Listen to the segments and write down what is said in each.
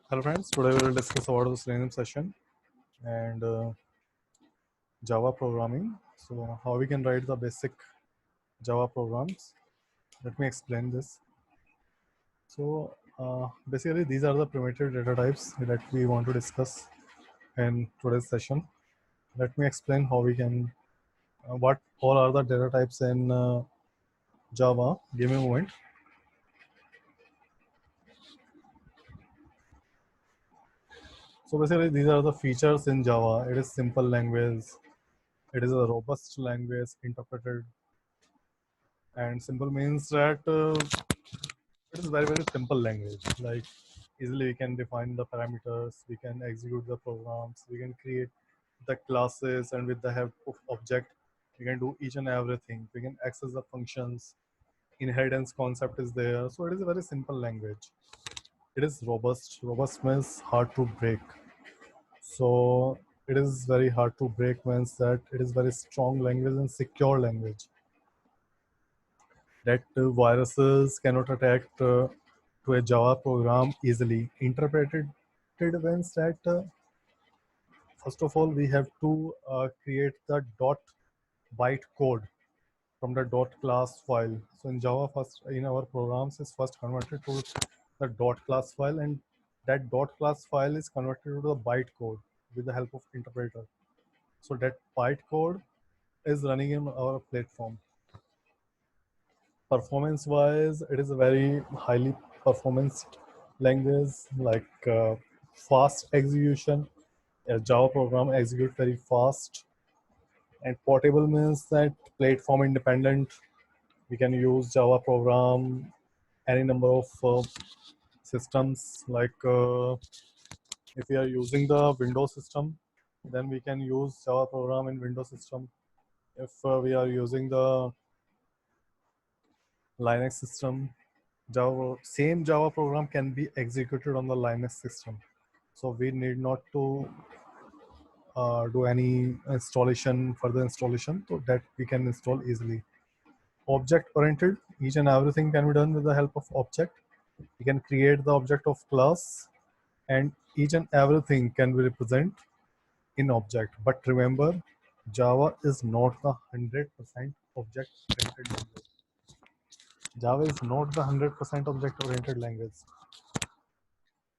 Hello friends, today we will discuss about the Selenium session and Java programming. So how we can write the basic Java programs. Let me explain this. So basically these are the primitive data types that we want to discuss in today's session. Let me explain how we can, what all are the data types in Java. Give me a moment. So basically these are the features in Java. It is simple language. It is a robust language interpreted, and simple means that it is very simple language. Like easily we can define the parameters, we can execute the programs, we can create the classes, and with the help of object, we can do each and everything. We can access the functions. Inheritance concept is there, so it is a very simple language. It is robust. Robust means hard to break. So it is very hard to break means that it is very strong language and secure language that viruses cannot attack to a Java program easily. Interpreted means that first of all we have to create the dot byte code from the dot class file. So in Java, first in our programs is first converted to the dot class file, and that dot class file is converted to the byte code with the help of interpreter. So that byte code is running in our platform. Performance wise, it is a very highly performance language, like fast execution. A Java program execute very fast, and portable means that platform independent. We can use Java program any number of systems. Like if we are using the Windows system, then we can use Java program in Windows system. If we are using the Linux system, same Java program can be executed on the Linux system. So we need not to do any installation, further installation, so that we can install easily. Object oriented, each and everything can be done with the help of object. We can create the object of class, and each and everything can be represented in object. But remember, Java is not the 100% object oriented language. Java is not the 100% object oriented language,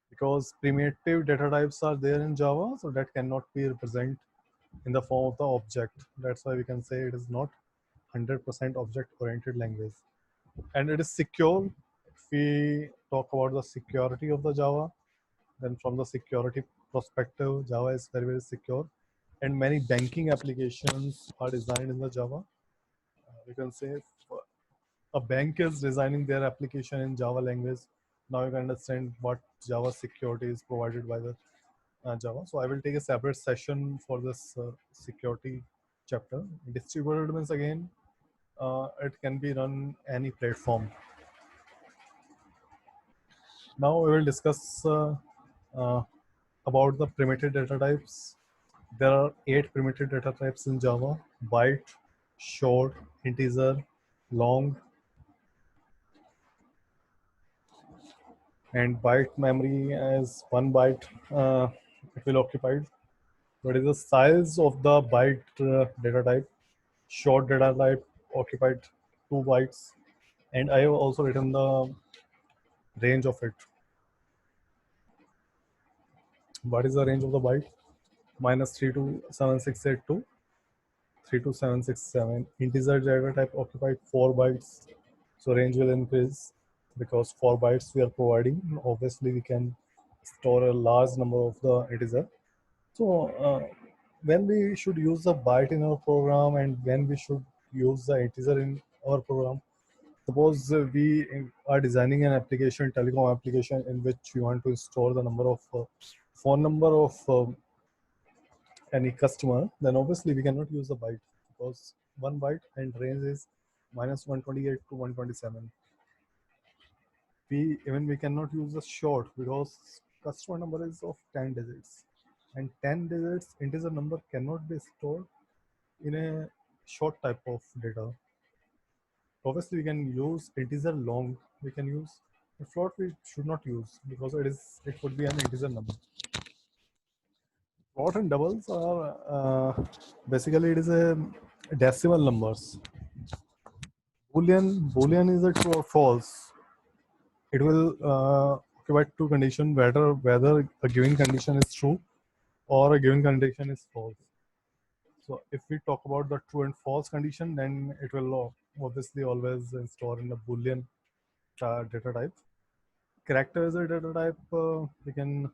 because primitive data types are there in Java, so that cannot be represented in the form of the object. That's why we can say it is not 100% object oriented language. And it is secure. If we talk about the security of the Java, then from the security perspective, Java is very secure, and many banking applications are designed in the Java. We can say if a bank is designing their application in Java language, now you can understand what Java security is provided by the Java. So I will take a separate session for this security chapter. Distributed means again, it can be run any platform. Now we will discuss uh, about the primitive data types. There are 8 primitive data types in Java: byte, short, integer, long, and byte memory as 1 byte it will occupied. What is the size of the byte data type? Short data type occupied 2 bytes, and I have also written the range of it. What is the range of the byte? -32768 to 32767. Integer data type occupied 4 bytes, so range will increase because 4 bytes we are providing. Obviously, we can store a large number of the integer. So when we should use the byte in our program and when we should use the integer in our program. Suppose we are designing an application, telecom application, in which we want to store the number of phone number of any customer, then obviously we cannot use the byte, because 1 byte and range is -128 to 127. We cannot use the short because customer number is of 10 digits, and 10 digits integer number cannot be stored in a short type of data. Obviously we can use integer long, we can use, The float we should not use because it would be an integer number. Float and doubles are basically it is a decimal numbers. Boolean is a true or false. It will occupy two conditions, whether a given condition is true or a given condition is false. So if we talk about the true and false condition, then it will obviously always store in the Boolean data type. Character is a data type. We can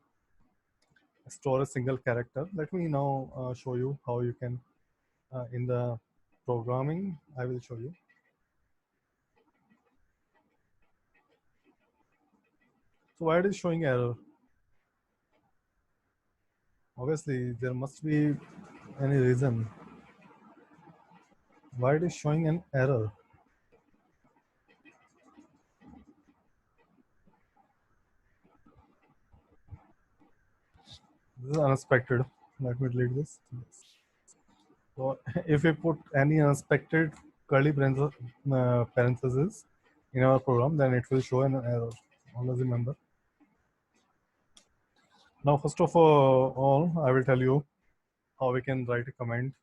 store a single character. Let me now show you how you can in the programming. I will show you. So why it is showing error? Obviously, there must be any reason why it is showing an error. This is unexpected. Let me delete this. So if we put any unexpected curly parentheses in our program, then it will show an error. Always remember. Now, first of all, I will tell you how we can write a command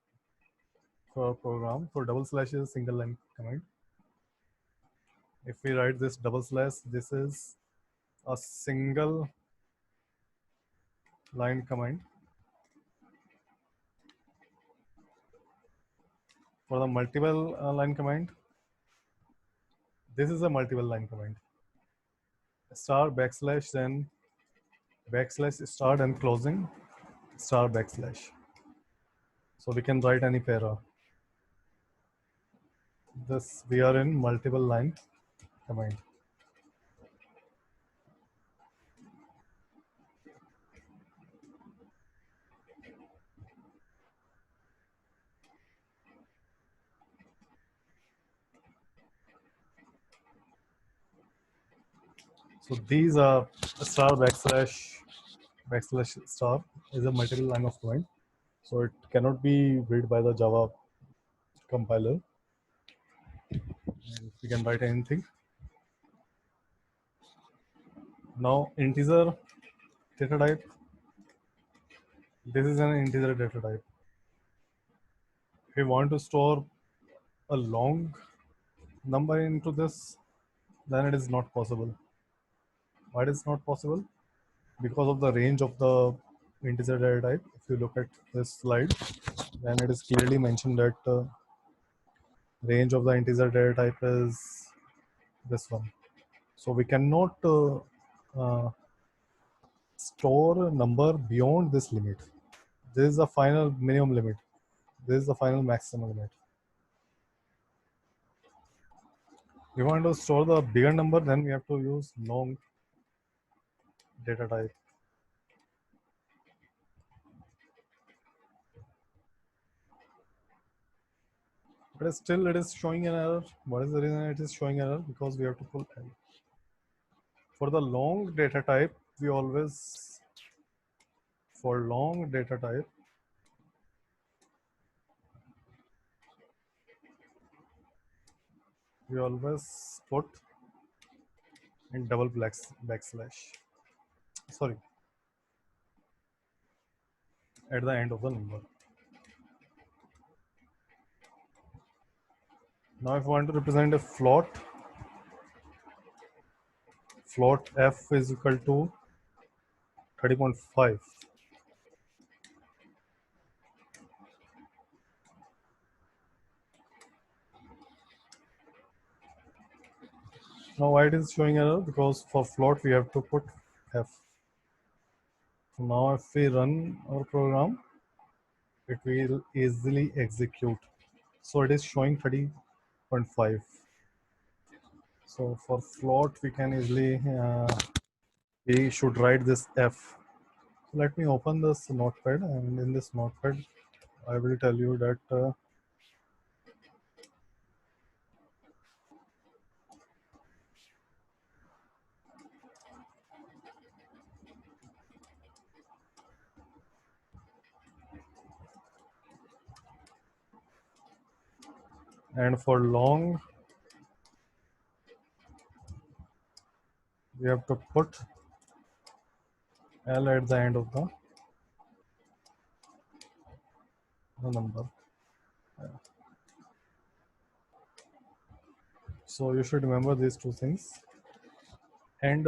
for our program. So double slash is a single line command. If we write this double slash, this is a single line command. For the multiple line command, this is a multiple line command. Star backslash, then backslash start and closing star backslash. So we can write any para. This we are in multiple line command. So these are star backslash star is a multiple line of command. So it cannot be read by the Java compiler. And we can write anything. Now integer data type. This is an integer data type. If we want to store a long number into this, then it is not possible. Why it is not possible? Because of the range of the integer data type. If you look at this slide, then it is clearly mentioned that range of the integer data type is this one. So we cannot store a number beyond this limit. This is the final minimum limit. This is the final maximum limit. If we want to store the bigger number, then we have to use long data type. But still it is showing an error. What is the reason it is showing error? Because we have to pull L. For the long data type, we always, for long data type, we always put in double backslash. Sorry, at the end of the number. Now if we want to represent a float f is equal to 30.5. Now why it is showing error? Because for float we have to put f. Now if we run our program, it will easily execute. So it is showing 30.5. So for float we can easily we should write this f. So let me open this notepad, and in this notepad I will tell you that and for long we have to put L at the end of the number. So you should remember these two things. And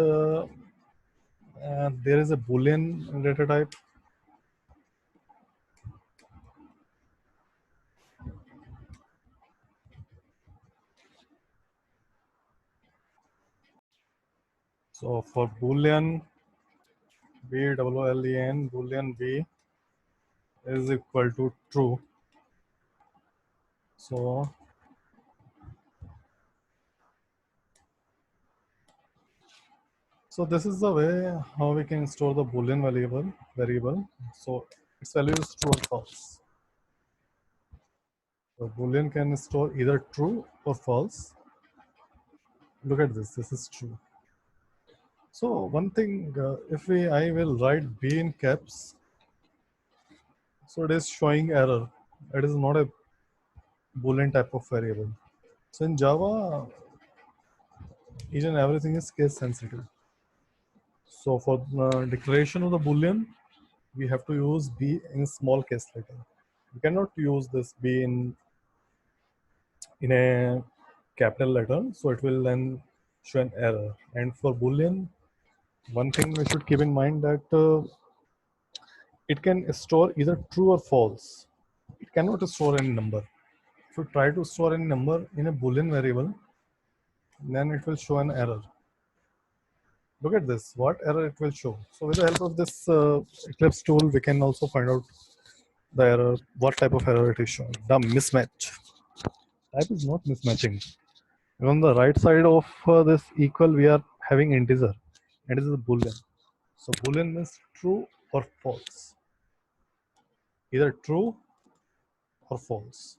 there is a Boolean data type. So for Boolean, BOOLEAN, Boolean B is equal to true. So this is the way how we can store the Boolean variable. So its value is true or false. So Boolean can store either true or false. Look at this. This is true. So one thing, if I will write B in caps, so it is showing error. It is not a Boolean type of variable. So in Java, each and everything is case sensitive. So for the declaration of the Boolean, we have to use B in small case letter. We cannot use this B in a capital letter, so it will then show an error. And for Boolean, one thing we should keep in mind that it can store either true or false. It cannot store any number. If you try to store any number in a Boolean variable, then it will show an error. Look at this, what error it will show. So with the help of this Eclipse tool, we can also find out the error, what type of error it is showing. The mismatch. Type is not mismatching. On the right side of this equal, we are having integer, and it is a Boolean. So Boolean means true or false. Either true or false.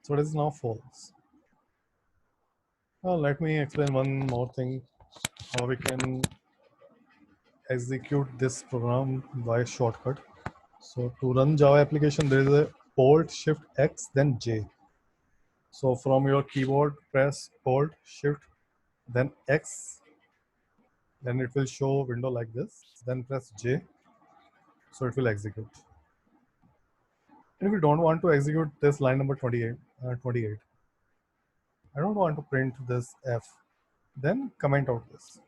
So it is now false. Let me explain one more thing, how we can execute this program by shortcut. So to run Java application, there is a Alt Shift X then J. So from your keyboard, press Alt Shift then X, then it will show window like this. Then press J, so it will execute. If you don't want to execute this line number 28, I don't want to print this F, then comment out this.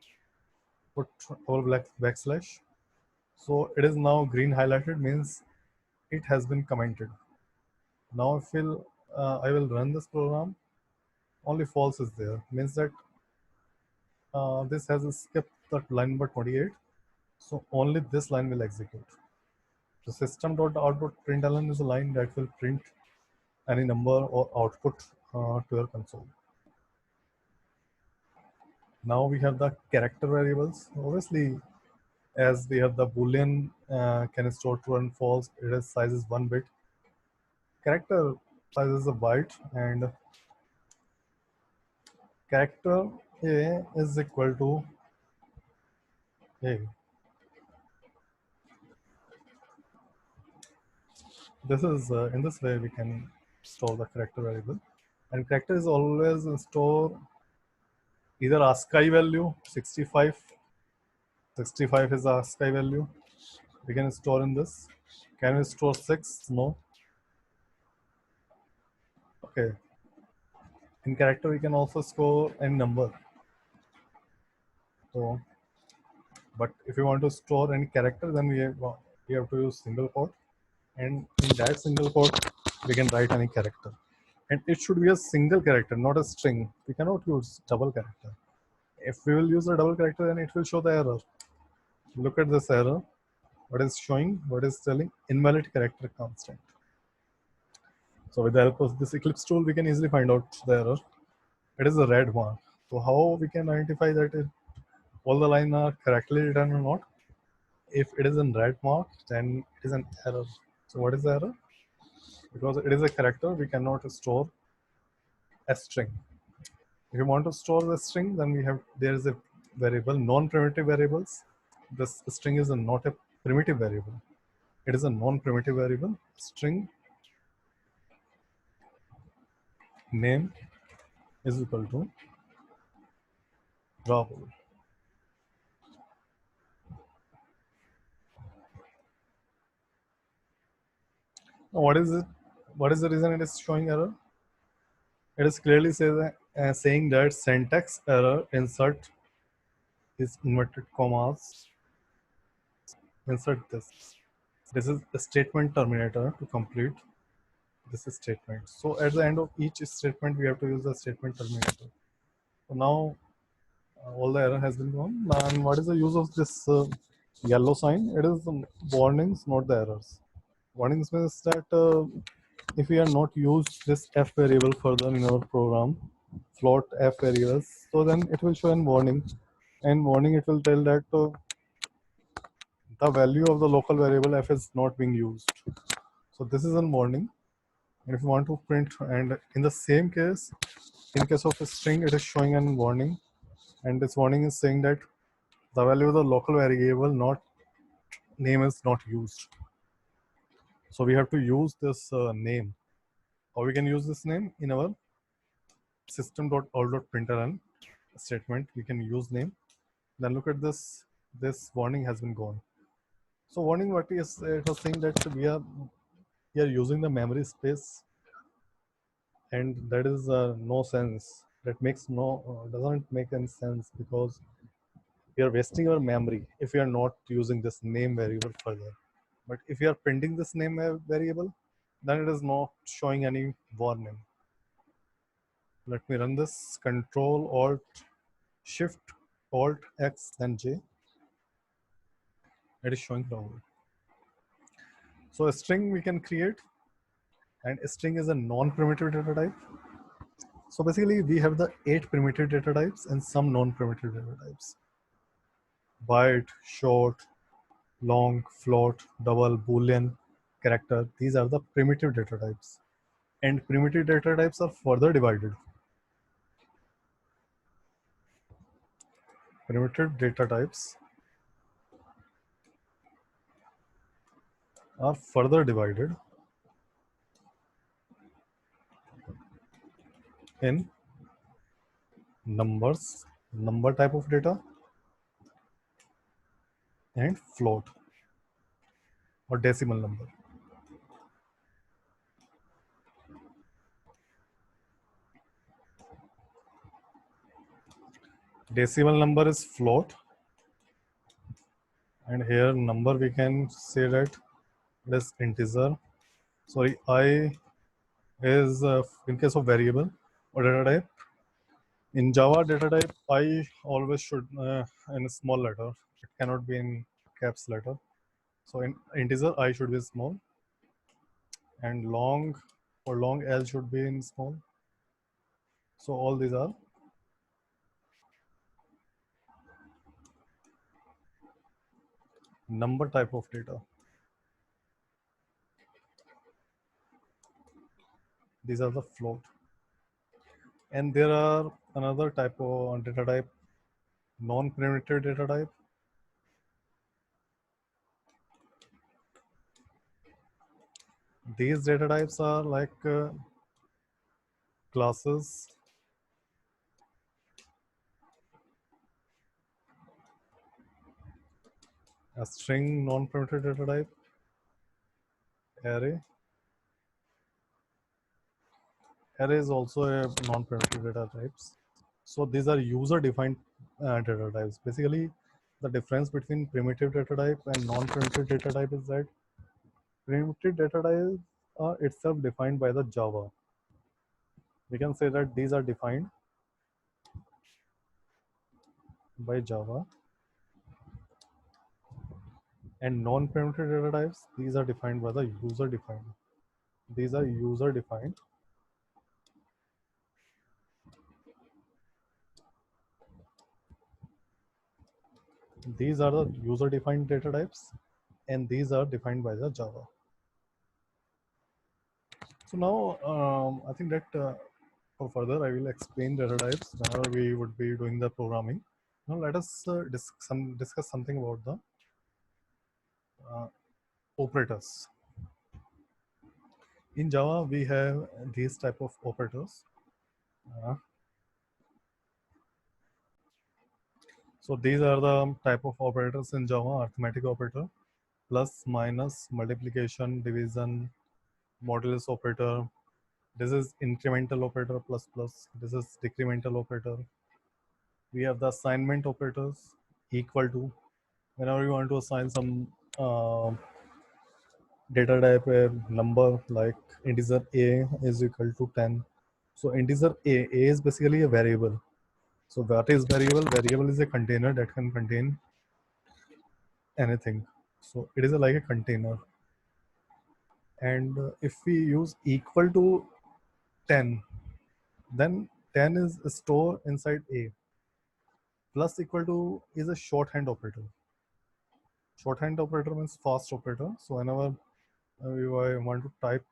Put all black backslash. So it is now green highlighted, means it has been commented. Now if I will run this program, only false is there, means that this has skipped that line number 28. So only this line will execute. So system.out.println is a line that will print any number or output to your console. Now we have the character variables. Obviously, as we have the Boolean can store true and false, its size is 1 bit. Character size is a byte, and character A is equal to A. This is in this way we can store the character variable, and character is always store either ASCII value 65. 65 is ASCII value. We can store in this. Can we store 6? No. Okay. In character, we can also store any number. So, but if you want to store any character, then we have to use single quote, and in that single quote, we can write any character. And it should be a single character, not a string. We cannot use double character. If we will use a double character, then it will show the error. Look at this error. What is showing? What is telling? Invalid character constant. So with the help of this Eclipse tool, we can easily find out the error. It is a red mark. So how we can identify that all the lines are correctly written or not? If it is in red mark, then it is an error. So what is the error? Because it is a character, we cannot store a string. If you want to store the string, then there is a variable, non-primitive variables. This string is not a primitive variable. It is a non-primitive variable. String name is equal to Rahul. Now, what is it? What is the reason it is showing error? It is clearly saying that syntax error, insert is inverted commas, insert this. This is a statement terminator to complete this statement. So at the end of each statement, we have to use the statement terminator. So now all the error has been gone. And what is the use of this yellow sign? It is warnings, not the errors. Warnings means that if we are not used this f variable further in our program, float f variables, so then it will show a warning, and warning it will tell that the value of the local variable f is not being used. So this is a warning. And if you want to print, and in the same case, in case of a string, it is showing a warning, and this warning is saying that the value of the local variable not name is not used. So we have to use this name. How we can use this name? In our system.all.println statement, we can use name. Then look at this. This warning has been gone. So warning, what is it was saying that we are using the memory space, and that is no sense. That makes no doesn't make any sense, because we are wasting our memory if we are not using this name variable further. But if you are printing this name variable, then it is not showing any warning. Let me run this. Control Alt Shift Alt X then J. It is showing down. So a string we can create, and a string is a non-primitive data type. So basically we have the 8 primitive data types and some non-primitive data types. Byte, short, long, float, double, boolean, character. These are the primitive data types. And primitive data types are further divided. Primitive data types are further divided in numbers, number type of data, and float or decimal number. Decimal number is float, and here number we can say that it is integer. Sorry, I is in case of variable or data type. In Java data type, I always should in a small letter. It cannot be in caps letter. So in integer, I should be small, and long or long L should be in small. So all these are number type of data. These are the float. And there are another type of data type, non-primitive data type. These data types are like classes, a string, non-primitive data type, array. Array is also a non-primitive data types. So these are user-defined data types. Basically, the difference between primitive data type and non-primitive data type is that primitive data types are itself defined by the Java. We can say that these are defined by Java, and non-primitive data types, these are defined by the user-defined. These are user-defined. These are the user-defined data types, and these are defined by the Java. So now I think that for further, I will explain data types whenever we would be doing the programming. Now let us discuss something about the operators. In Java, we have these type of operators. Uh, so these are the type of operators in Java: arithmetic operator, plus, minus, multiplication, division, modulus operator. This is incremental operator, plus plus. This is decremental operator. We have the assignment operators, equal to. Whenever you want to assign some data type, a number like integer a is equal to 10. So integer a is basically a variable. So what is variable? Variable is a container that can contain anything. So it is like a container. And if we use equal to 10, then 10 is stored inside a. Plus equal to is a shorthand operator. Shorthand operator means fast operator. So whenever you want to type,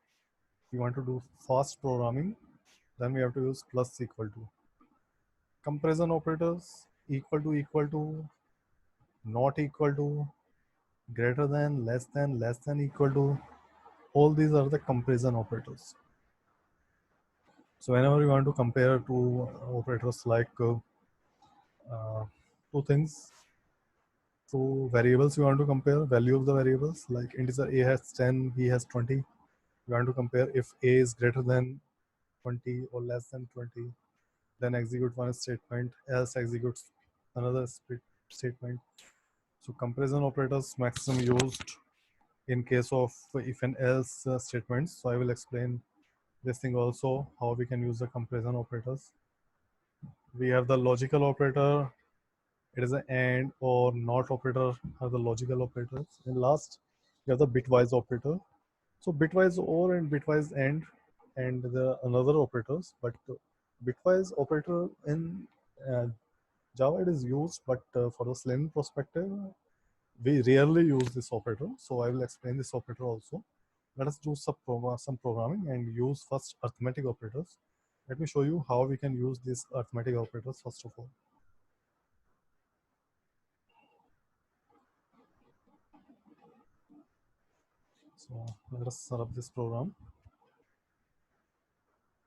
you want to do fast programming, then we have to use plus equal to. Comparison operators, equal to, not equal to, greater than, less than, equal to. All these are the comparison operators. So whenever you want to compare two operators like two things, two variables you want to compare, value of the variables, like integer a has 10, b has 20. You want to compare if a is greater than 20 or less than 20, then execute one statement, else executes another statement. So comparison operators maximum used in case of if and else statements. So I will explain this thing also, how we can use the comparison operators. We have the logical operator. It is an and or not operator are the logical operators. And last, we have the bitwise operator. So bitwise or and bitwise and the another operators, but bitwise operator in uh, Java it is used, but for the Selenium perspective, we rarely use this operator. So I will explain this operator also. Let us do some programming and use first arithmetic operators. Let me show you how we can use these arithmetic operators first of all. So let us set up this program.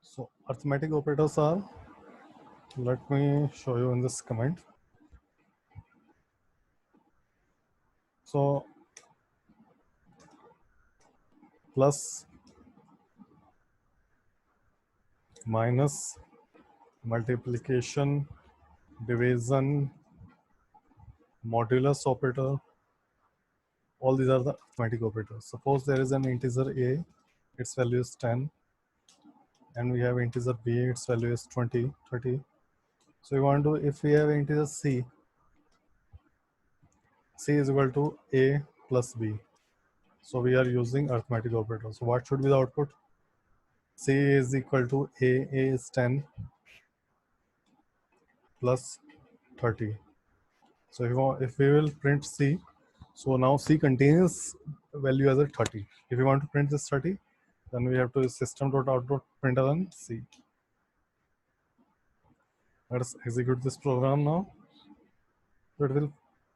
So arithmetic operators are, let me show you in this comment. So plus, minus, multiplication, division, modulus operator, all these are the arithmetic operators. Suppose there is an integer a, its value is 10, and we have integer b, its value is 20, 30. So we want to, if we have integer c, c is equal to a plus b. So we are using arithmetic operator. So what should be the output? C is equal to a is 10 plus 30. So if we will print c, so now c contains value as a 30. If we want to print this 30, then we have to use system.out.println c. Let us execute this program now. So it will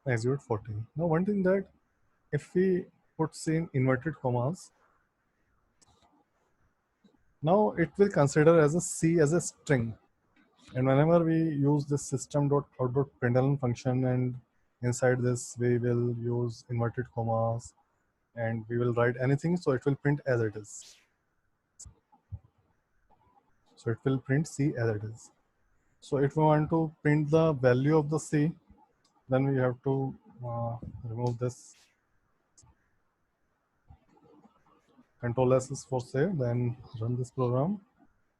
execute 40. Now one thing that if we put c in inverted commas, now it will consider as a c as a string. And whenever we use this system.out.println function, and inside this we will use inverted commas and we will write anything, so it will print as it is. So it will print c as it is. So if we want to print the value of the c, then we have to remove this. Control S is for save, then run this program.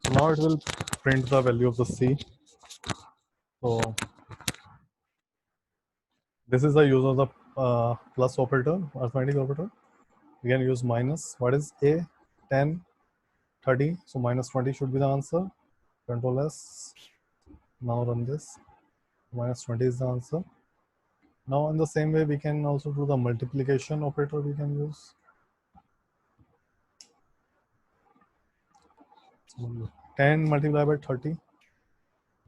So now it will print the value of the c. So this is the use of the plus operator, arithmetic operator. We can use minus. What is a? 10, 30. So minus 20 should be the answer. Control S. Now run this. Minus 20 is the answer. Now in the same way, we can also do the multiplication operator we can use. So 10 multiplied by 30.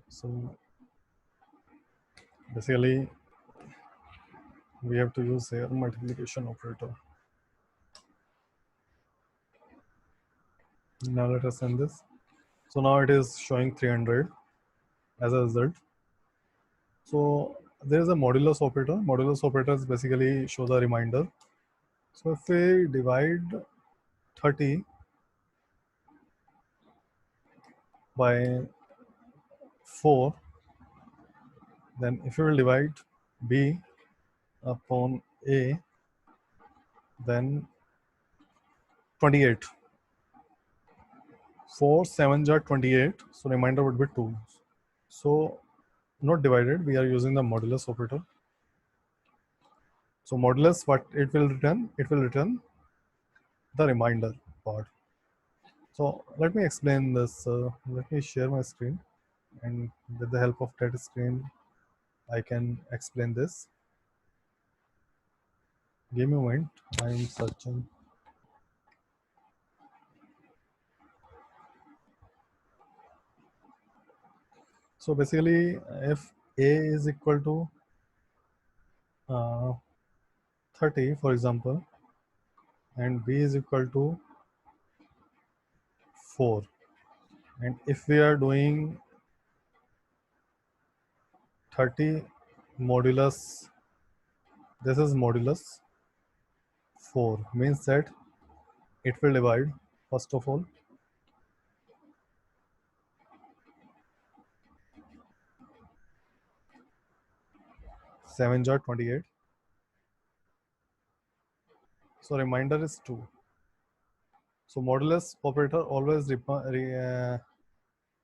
So basically, we have to use here multiplication operator. Now let us send this. So now it is showing 300 as a result. So there is a modulus operator. Modulus operators basically show the reminder. So if we divide 30 by 4, then if you will divide B upon A, then 28. 4 7s are 28, so remainder would be 2. So not divided, we are using the modulus operator. So modulus, what it will return? It will return the remainder part. So let me explain this. Let me share my screen, and with the help of that screen, I can explain this. Give me a moment, I am searching. So basically, if A is equal to 30, for example, and B is equal to 4, and if we are doing 30 modulus, this is modulus 4, means that it will divide, first of all, 7s are 28. So remainder is 2. So modulus operator always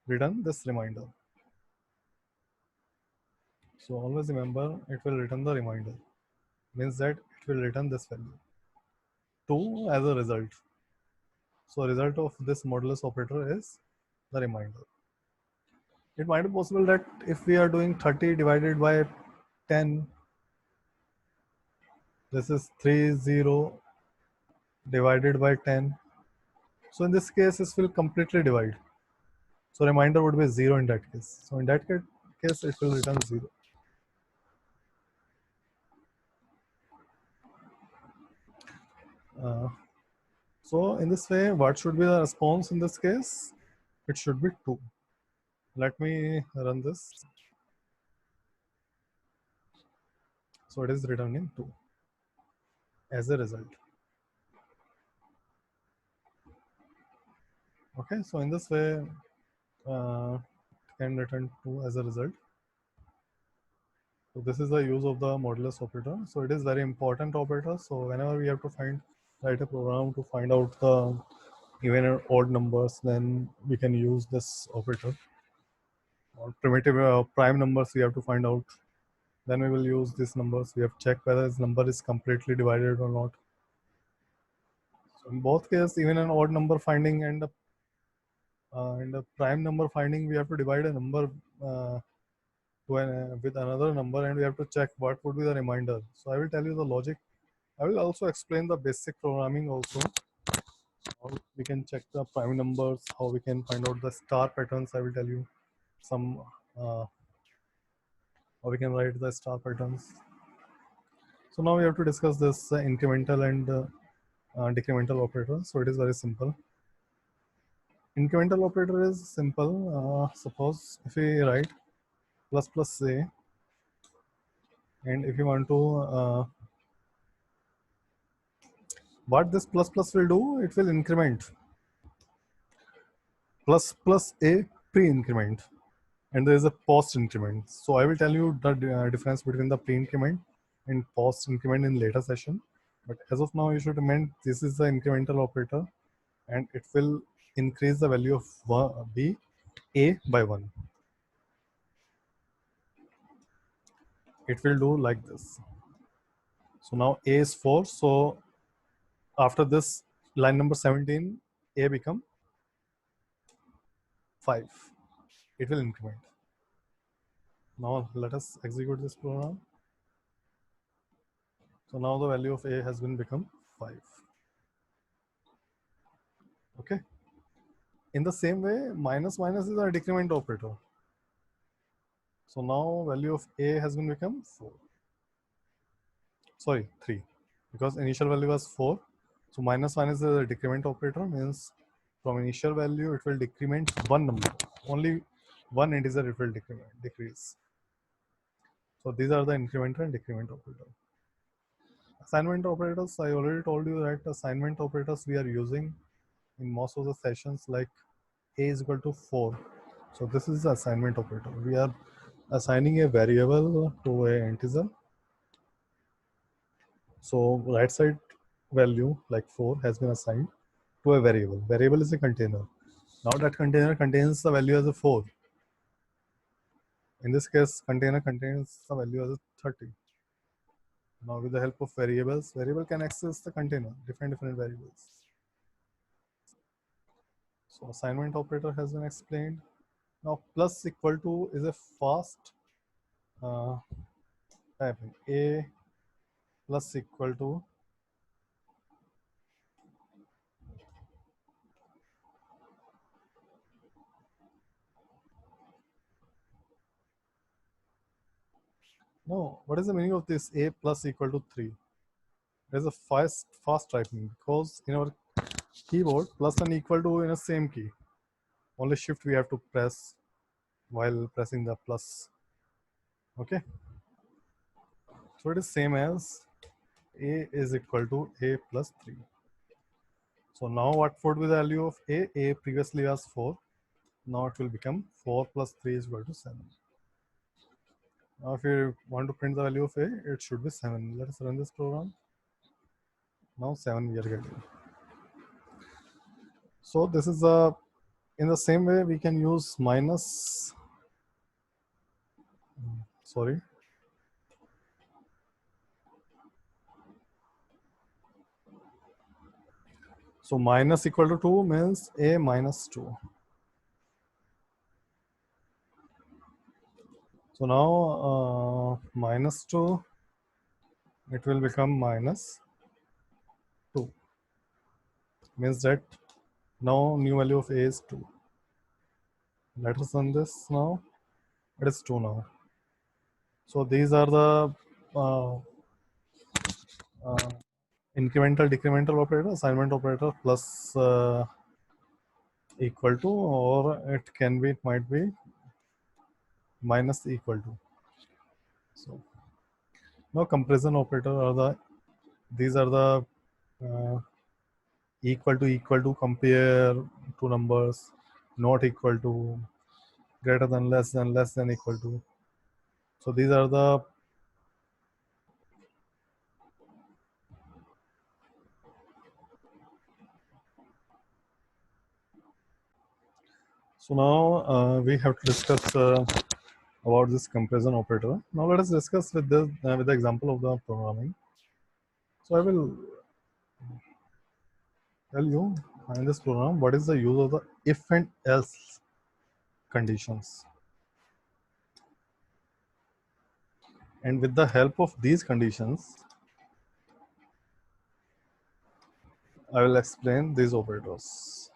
return this remainder. So always remember, it will return the remainder. Means that it will return this value 2 as a result. So result of this modulus operator is the remainder. It might be possible that if we are doing 30 divided by 10, this is 30 divided by 10. So in this case, this will completely divide. So remainder would be 0 in that case. So in that case, it will return 0. So in this way, what should be the response in this case? It should be 2. Let me run this. So it is returning 2 as a result. Okay, so in this way, it can return 2 as a result. So this is the use of the modulus operator. So it is very important operator. So whenever we have to write a program to find out the even and odd numbers, then we can use this operator. Or primitive prime numbers we have to find out. Then we will use these numbers. We have to check whether this number is completely divided or not. So in both cases, even an odd number finding and a prime number finding, we have to divide a number with another number, and we have to check what would be the remainder. So I will tell you the logic. I will also explain the basic programming also. How we can check the prime numbers, how we can find out the star patterns. I will tell you some how we can write the star patterns. So now we have to discuss this incremental and decremental operator. So it is very simple. Incremental operator is simple. Suppose if we write plus plus a, and if you want to what this plus plus will do, it will increment plus plus a pre-increment, and there is a post increment. So I will tell you the difference between the pre-increment and post increment in later session. But as of now, you should remember this is the incremental operator, and it will increase the value of b a by 1. It will do like this. So now a is 4. So after this line number 17, a become 5. It will increment. Now let us execute this program. So now the value of a has been become 5. Okay. In the same way, minus minus is a decrement operator. So now value of a has been become 4. Sorry, 3. Because initial value was 4. So minus minus is a decrement operator, means From initial value, it will decrement one number. Only one integer it will decrease. So these are the increment and decrement operator. Assignment operators, I already told you that assignment operators we are using in most of the sessions, like a is equal to 4. So this is the assignment operator. We are assigning a variable to a integer. So right side value like 4 has been assigned to a variable. Variable is a container. Now that container contains the value as a 4. In this case, container contains the value as a 30. Now with the help of variables, variable can access the container, different variables. So assignment operator has been explained. Now plus equal to is a fast typing. A plus equal to no, what is the meaning of this a plus equal to 3? There's a fast typing because in our keyboard plus and equal to in the same key. Only shift we have to press while pressing the plus. Okay. So it is same as a is equal to a plus 3. So now what would be the value of a? A previously was 4. Now it will become 4 plus 3 is equal to 7. Now if you want to print the value of a, it should be 7. Let us run this program. Now 7 we are getting. So this is a, in the same way we can use minus, sorry. So minus equal to 2 means a minus 2. So now minus 2, it will become minus 2. Means that now new value of a is 2. Let us run this now. It is 2 now. So these are the incremental, decremental operator, assignment operator plus equal to, or it can be, it might be minus equal to. So now comparison operator are the, these are the equal to, compare two numbers, not equal to, greater than, less than, equal to. So these are the so now we have to discuss about this comparison operator. Now let us discuss with this with the example of the programming. So I will tell you in this program what is the use of the if and else conditions. And with the help of these conditions, I will explain these operators.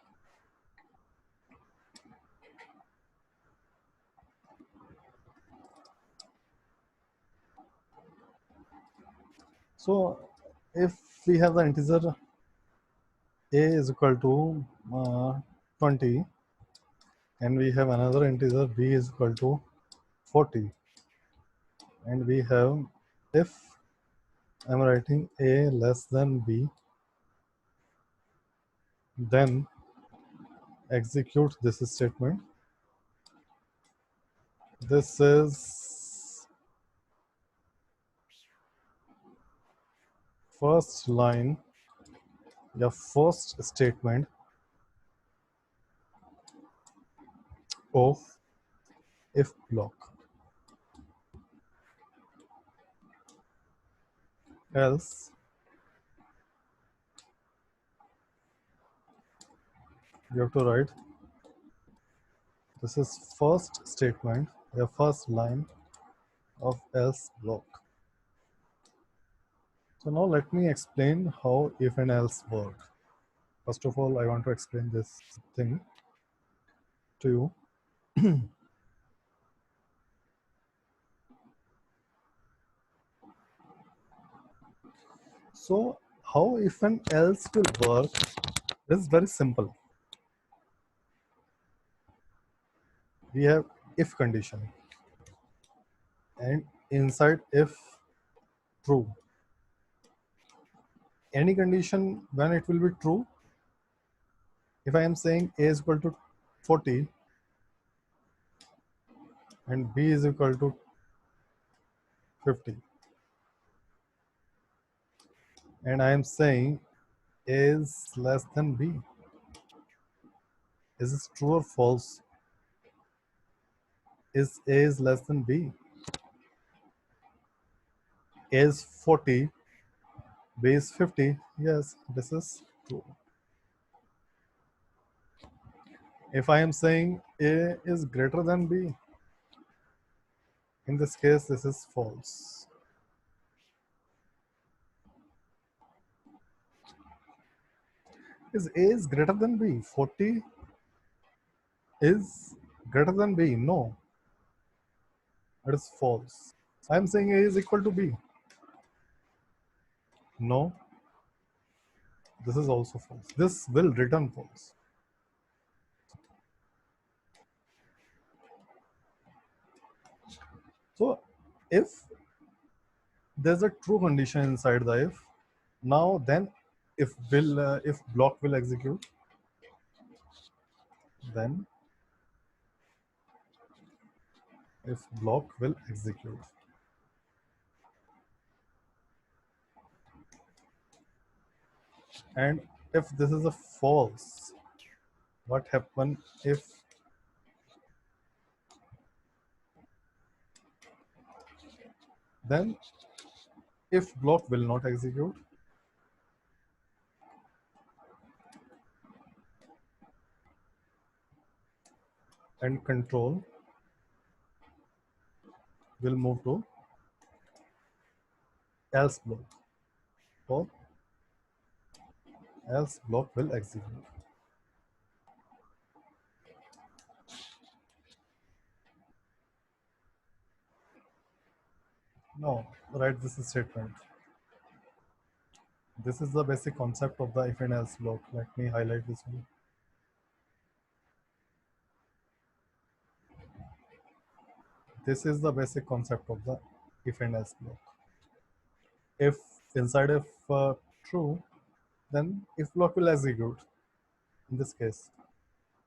So if we have the integer a is equal to 20 and we have another integer b is equal to 40, and we have, if I'm writing a less than b, then execute this statement. This is first line, the first statement of if block. Else you have to write, this is first statement, the first line of else block. So now let me explain how if and else work. First of all, I want to explain this thing to you. So how if and else will work is very simple. we have if condition, and inside if true, any condition when it will be true, if I am saying a is equal to 40 and b is equal to 50, and I am saying a is less than b, is this true or false? Is a is less than b? A is 40, b is 50. Yes, this is true. If I am saying a is greater than b, in this case this is false. Is a is greater than b? 40 is greater than b? No, it is false. I am saying a is equal to b. No, this is also false. This will return false. So if there's a true condition inside the if, now then if block will execute, then if block will execute. And if this is a false, what happen if then if block will not execute, and control will move to else block, or else block will execute. Now write this statement. This is the basic concept of the if and else block. Let me highlight this one. This is the basic concept of the if and else block. If inside if true, then if block will execute. In this case,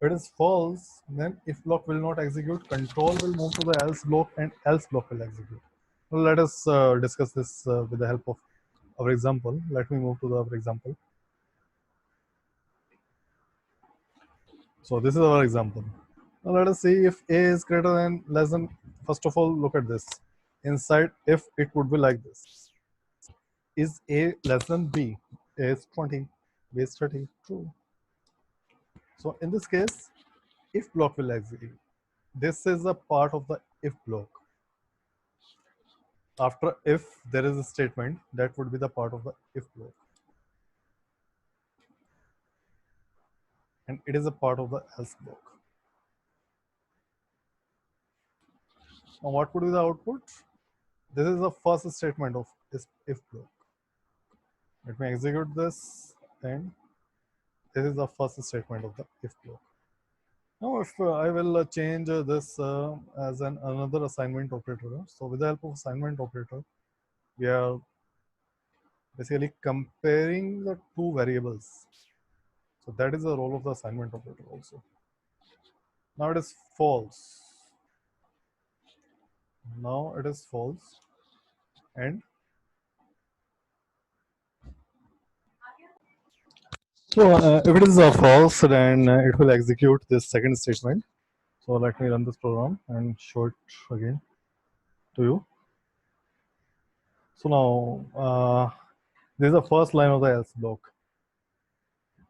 if it is false, then if block will not execute, control will move to the else block and else block will execute. Well, let us discuss this with the help of our example. Let me move to the other example. So this is our example. Now let us see if a is greater than less than. First of all, look at this. Inside if it would be like this. Is a less than b? A is 20, b is 30. True. So in this case, if block will execute. This is a part of the if block. After if there is a statement, that would be the part of the if block. And it is a part of the else block. Now what would be the output? This is the first statement of this if block. Let me execute this, and this is the first statement of the if block. Now if I will change this as another assignment operator. So with the help of assignment operator, we are basically comparing the two variables. So that is the role of the assignment operator also. Now it is false. Now it is false, and so if it is false, then it will execute this second statement. So let me run this program and show it again to you. So now this is the first line of the else block.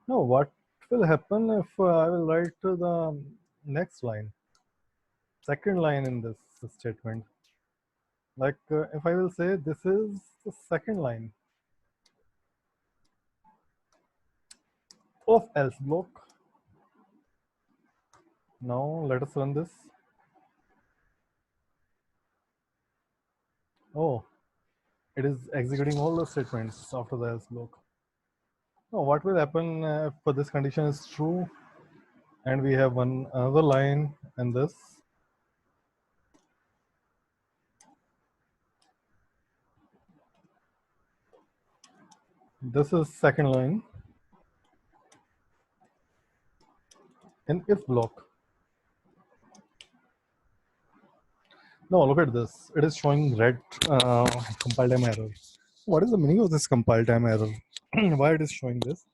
Now what will happen if I will write the next line, second line in this statement? Like if I will say this is the second line of else block. Now let us run this. Oh, it is executing all the statements after the else block. Now what will happen if this condition is true and we have another line in this? This is second line in if block. Now look at this. It is showing red compile time error. What is the meaning of this compile time error? Why it is showing this?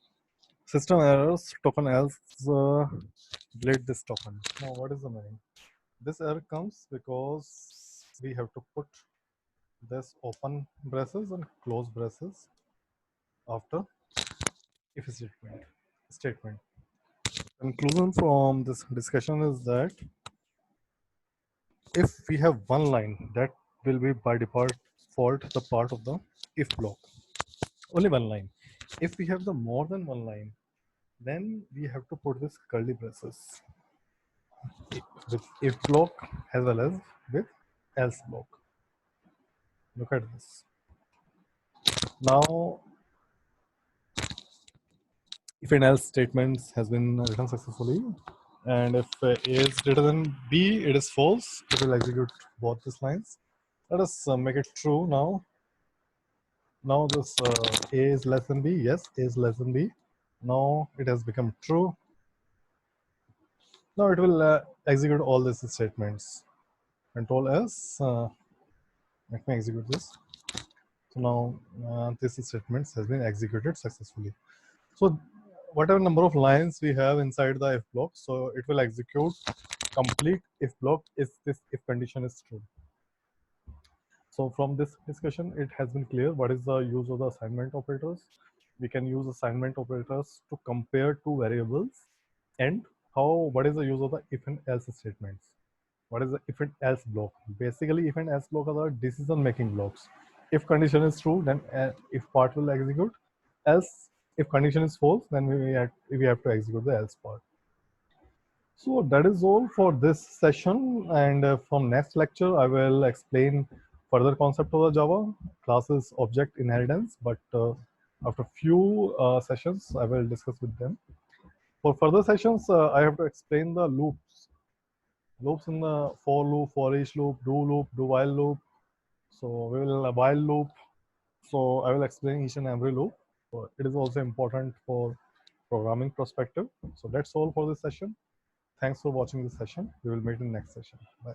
System errors token else delete this token. Now what is the meaning? This error comes because we have to put this open braces and close braces after if statement. Conclusion from this discussion is that if we have one line, that will be by default the part of the if block. Only one line. If we have the more than one line, then we have to put this curly braces with if block as well as with else block. Look at this. Now, if and else statements has been written successfully, and if A is greater than B, it is false. It will execute both these lines. Let us make it true now. Now this A is less than B. Yes, A is less than B. Now it has become true. Now it will execute all these statements. Control S. Let me execute this. So now this statements has been executed successfully. So whatever number of lines we have inside the if block, so it will execute complete if block if this if condition is true. So from this discussion, it has been clear what is the use of the assignment operators. We can use assignment operators to compare two variables, and what is the use of the if and else statements. What is the if and else block? Basically, if and else block are the decision making blocks. If condition is true, then if part will execute. Else, if condition is false, then we have to execute the else part. So that is all for this session, and from next lecture I will explain further concept of the Java classes object inheritance, but after few sessions I will discuss with them. For further sessions I have to explain the loops in the for loop, for each loop, do while loop. So we will while loop. So I will explain each and every loop. So it is also important for programming perspective. So that's all for this session. Thanks for watching this session. We will meet in the next session. Bye.